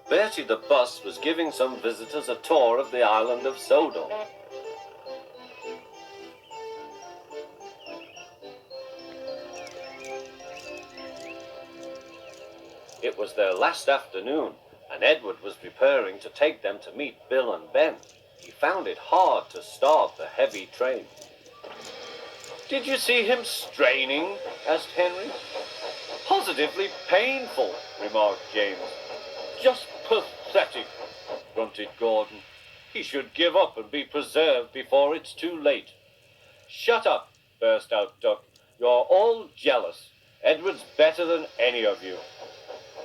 Bertie the bus was giving some visitors a tour of the island of Sodor. It was their last afternoon, and Edward was preparing to take them to meet Bill and Ben. He found it hard to start the heavy train. "Did you see him straining?" asked Henry. "Positively painful," remarked James. "Just pathetic," grunted Gordon. "He should give up and be preserved before it's too late." "Shut up," burst out Duck. "You're all jealous. Edward's better than any of you."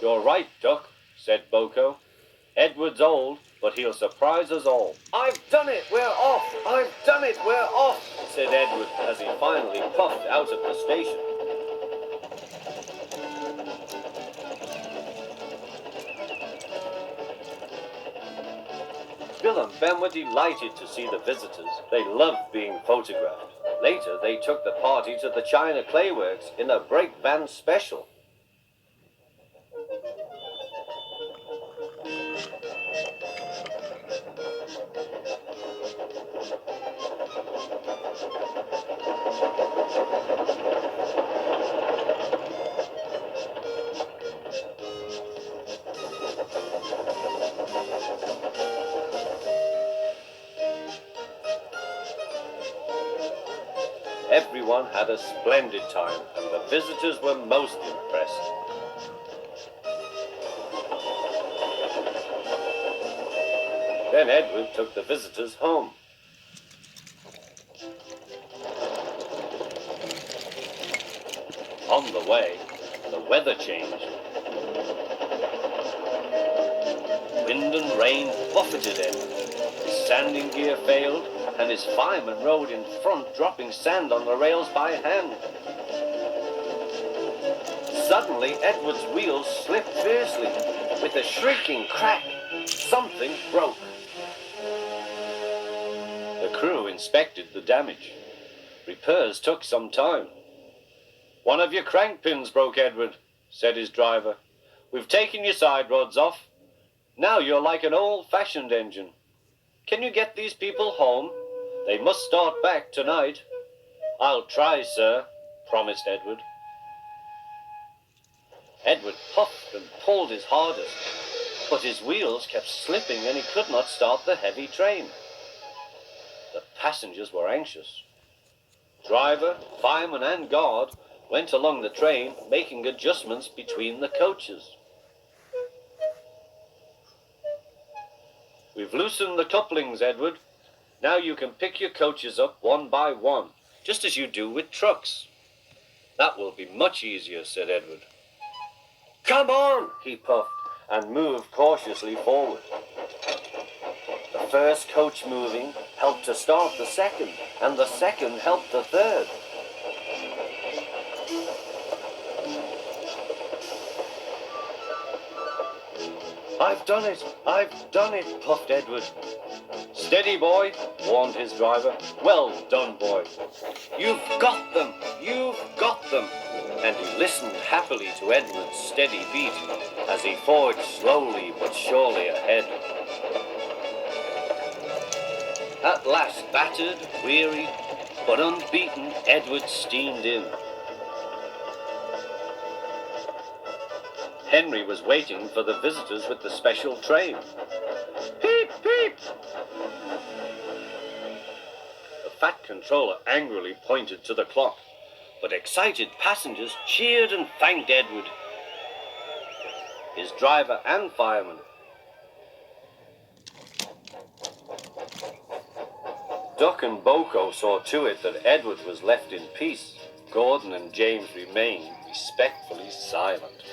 "You're right, Duck," said Boko. "Edward's old, but he'll surprise us all." "I've done it, we're off! I've done it, we're off!" said Edward as he finally puffed out of the station. Bill and Ben were delighted to see the visitors. They loved being photographed. Later, they took the party to the China Clay Works in a break band special. Everyone had a splendid time, and the visitors were most impressed. Then Edward took the visitors home. On the way, the weather changed. Wind and rain buffeted Edward. His sanding gear failed, and his fireman rode in front, dropping sand on the rails by hand. Suddenly, Edward's wheels slipped fiercely. With a shrieking crack, something broke. The crew inspected the damage. Repairs took some time. "One of your crank pins broke, Edward," said his driver. "We've taken your side rods off. Now you're like an old-fashioned engine. Can you get these people home? They must start back tonight." "I'll try, sir," promised Edward. Edward puffed and pulled his hardest, but his wheels kept slipping and he could not start the heavy train. The passengers were anxious. Driver, fireman, and guard went along the train, making adjustments between the coaches. "We've loosened the couplings, Edward. Now you can pick your coaches up one by one, just as you do with trucks." "That will be much easier," said Edward. "Come on," he puffed, and moved cautiously forward. The first coach moving helped to start the second, and the second helped the third. "I've done it! I've done it!" puffed Edward. "Steady, boy," warned his driver. "Well done, boy. You've got them! You've got them!" And he listened happily to Edward's steady beat as he forged slowly but surely ahead. At last, battered, weary, but unbeaten, Edward steamed in. Henry was waiting for the visitors with the special train. "Peep, peep!" The fat controller angrily pointed to the clock, but excited passengers cheered and thanked Edward, his driver and fireman. Duck and Boko saw to it that Edward was left in peace. Gordon and James remained respectfully silent.